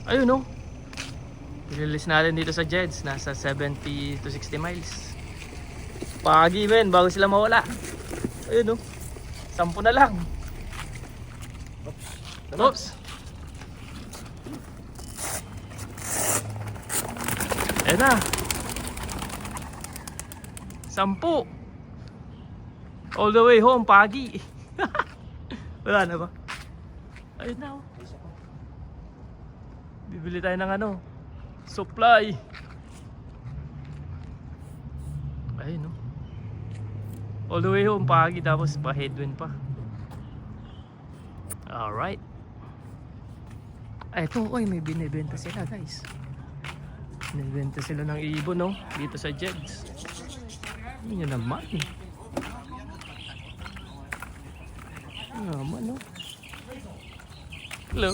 Ayun no. Release natin dito sa Jeds. Nasa 70 to 60 miles. Pagi men, bago sila mawala. Ayun no. 10 na lang. Oops. Ayan na. 10. All the way home, pagi. Wala na ba? Ayun na oh. Bibili tayo ng ano, supply. Ayun no. All the way home, pagi, tapos pa headwind pa. Alright. Ay, ito, oy, may binibenta sila guys. Binibenta sila ng ibon no, dito sa Jeds. Yun yun naman. Naman no. Hello.